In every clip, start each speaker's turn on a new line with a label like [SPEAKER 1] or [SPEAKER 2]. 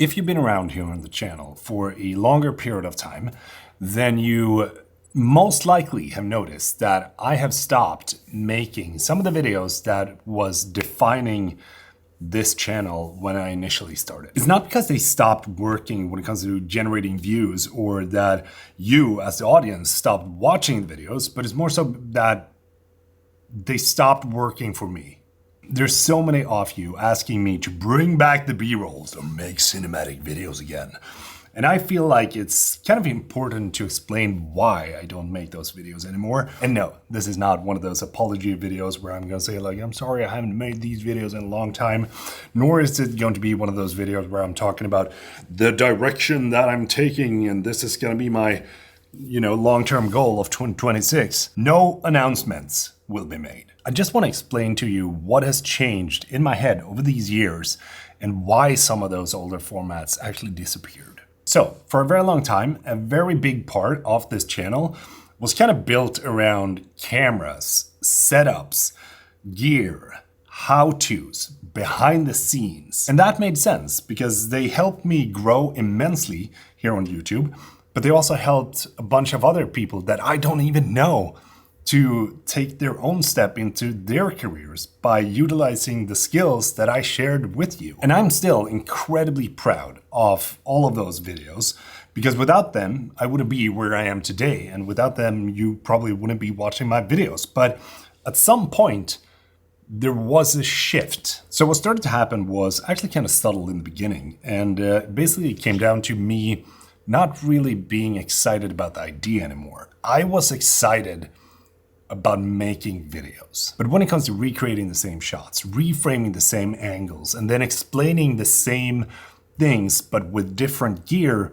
[SPEAKER 1] If you've been around here on the channel for a longer period of time, then you most likely have noticed that I have stopped making some of the videos that was defining this channel when I initially started. It's not because they stopped working when it comes to generating views or that you as the audience stopped watching the videos, but it's more so that they stopped working for me. There's so many of you asking me to bring back the B-rolls or make cinematic videos again. And I feel like it's kind of important to explain why I don't make those videos anymore. And no, this is not one of those apology videos where I'm gonna say like, I'm sorry I haven't made these videos in a long time. Nor is it going to be one of those videos where I'm talking about the direction that I'm taking and this is gonna be my, long-term goal of 2026. No announcements will be made. I just want to explain to you what has changed in my head over these years and why some of those older formats actually disappeared. So, for a very long time, a very big part of this channel was kind of built around cameras, setups, gear, how-tos, behind the scenes. And that made sense because they helped me grow immensely here on YouTube, but they also helped a bunch of other people that I don't even know to take their own step into their careers by utilizing the skills that I shared with you. And I'm still incredibly proud of all of those videos because without them, I wouldn't be where I am today. And without them, you probably wouldn't be watching my videos. But at some point, there was a shift. So what started to happen was actually kind of subtle in the beginning. And basically it came down to me not really being excited about the idea anymore. I was excited about making videos. But when it comes to recreating the same shots, reframing the same angles, and then explaining the same things but with different gear,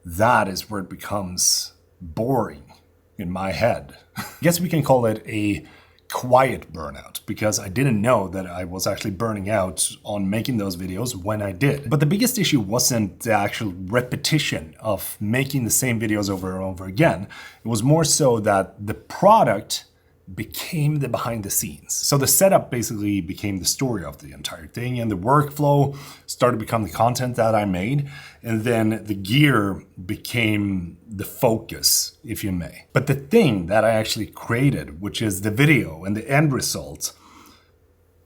[SPEAKER 1] that is where it becomes boring in my head. I guess we can call it a quiet burnout because I didn't know that I was actually burning out on making those videos when I did. But the biggest issue wasn't the actual repetition of making the same videos over and over again. It was more so that the product became the behind the scenes. So the setup basically became the story of the entire thing and the workflow started to become the content that I made. And then the gear became the focus, if you may. But the thing that I actually created, which is the video and the end result,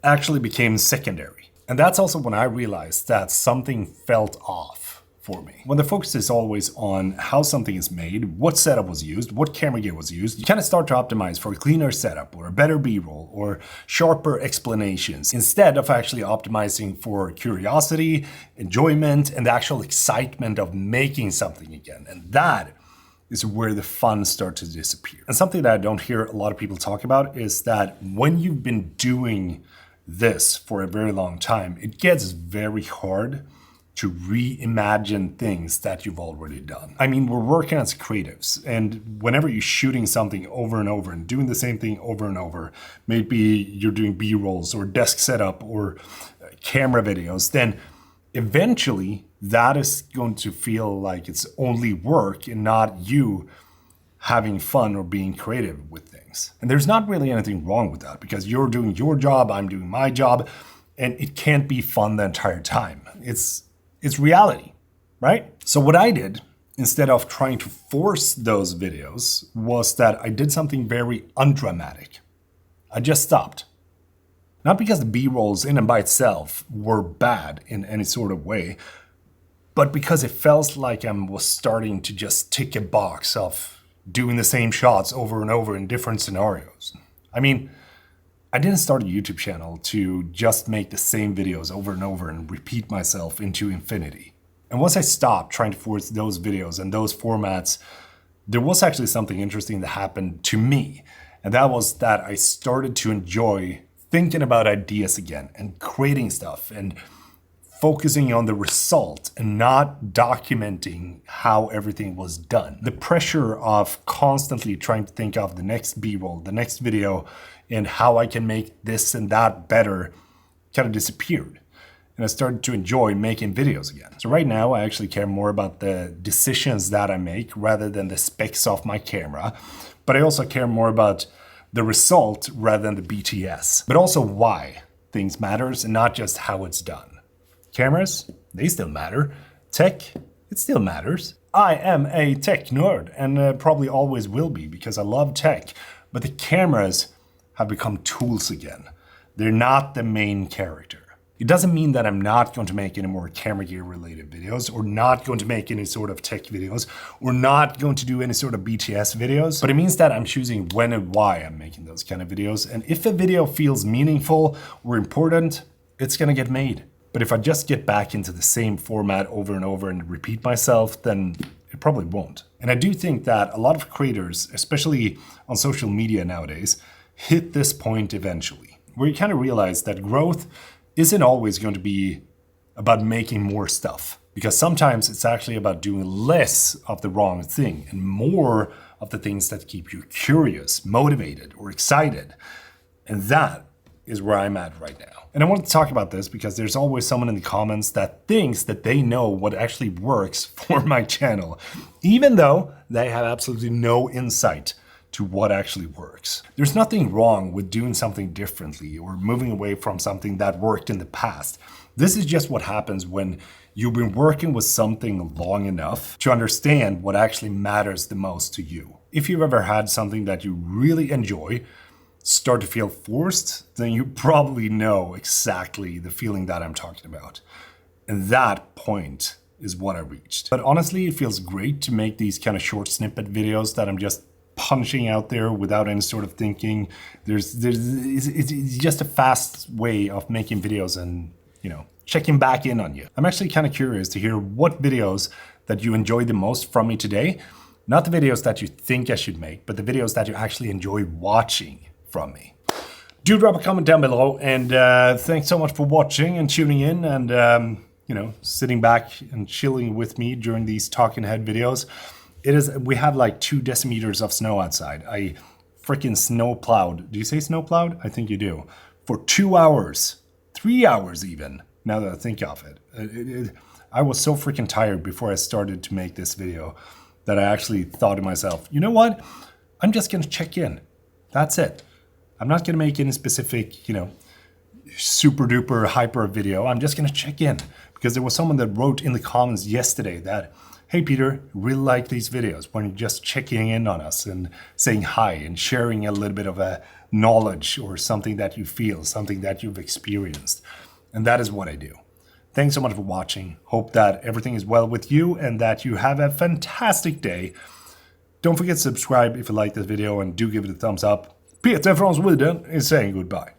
[SPEAKER 1] actually became secondary. And that's also when I realized that something felt off for me. When the focus is always on how something is made, what setup was used, what camera gear was used, you kind of start to optimize for a cleaner setup or a better B-roll or sharper explanations instead of actually optimizing for curiosity, enjoyment, and the actual excitement of making something again. And that is where the fun starts to disappear. And something that I don't hear a lot of people talk about is that when you've been doing this for a very long time, it gets very hard to reimagine things that you've already done. I mean, we're working as creatives, and whenever you're shooting something over and over and doing the same thing over and over, maybe you're doing B-rolls or desk setup or camera videos, then eventually that is going to feel like it's only work and not you having fun or being creative with things. And there's not really anything wrong with that because you're doing your job, I'm doing my job, and it can't be fun the entire time. It's reality, right? So what I did, instead of trying to force those videos, was that I did something very undramatic. I just stopped. Not because the B-rolls in and by itself were bad in any sort of way, but because it felt like I was starting to just tick a box of doing the same shots over and over in different scenarios. I mean, I didn't start a YouTube channel to just make the same videos over and over and repeat myself into infinity. And once I stopped trying to force those videos and those formats, there was actually something interesting that happened to me. And that was that I started to enjoy thinking about ideas again and creating stuff and focusing on the result and not documenting how everything was done. The pressure of constantly trying to think of the next B-roll, the next video, and how I can make this and that better kind of disappeared. And I started to enjoy making videos again. So right now I actually care more about the decisions that I make rather than the specs of my camera. But I also care more about the result rather than the BTS. But also why things matters and not just how it's done. Cameras, they still matter. tech, it still matters. I am a tech nerd and probably always will be because I love tech, but the cameras have become tools again. They're not the main character. It doesn't mean that I'm not going to make any more camera gear related videos or not going to make any sort of tech videos or not going to do any sort of BTS videos, but it means that I'm choosing when and why I'm making those kind of videos. And if a video feels meaningful or important, it's gonna get made. But if I just get back into the same format over and over and repeat myself, then it probably won't. And I do think that a lot of creators, especially on social media nowadays, hit this point eventually, where you kind of realize that growth isn't always going to be about making more stuff, because sometimes it's actually about doing less of the wrong thing and more of the things that keep you curious, motivated, or excited. And that is where I'm at right now. And I want to talk about this because there's always someone in the comments that thinks that they know what actually works for my channel, even though they have absolutely no insight to what actually works. There's nothing wrong with doing something differently or moving away from something that worked in the past. This is just what happens when you've been working with something long enough to understand what actually matters the most to you. If you've ever had something that you really enjoy start to feel forced, then you probably know exactly the feeling that I'm talking about. And that point is what I reached. But honestly, it feels great to make these kind of short snippet videos that I'm just punching out there without any sort of thinking. It's just a fast way of making videos and, checking back in on you. I'm actually kind of curious to hear what videos that you enjoyed the most from me today. Not the videos that you think I should make, but the videos that you actually enjoy watching from me. Do drop a comment down below, and thanks so much for watching and tuning in and, sitting back and chilling with me during these talking head videos. We have like 2 decimeters of snow outside. I freaking snow plowed. Do you say snow plowed? I think you do. For 2 hours, 3 hours even, now that I think of it. I was so freaking tired before I started to make this video that I actually thought to myself, you know what? I'm just gonna check in. That's it. I'm not gonna make any specific, super duper hyper video. I'm just gonna check in because there was someone that wrote in the comments yesterday that, hey Peter, really like these videos when you're just checking in on us and saying hi and sharing a little bit of a knowledge or something that you feel, something that you've experienced. And that is what I do. Thanks so much for watching. Hope that everything is well with you and that you have a fantastic day. Don't forget to subscribe if you like this video and do give it a thumbs up. Peter from Sweden is saying goodbye.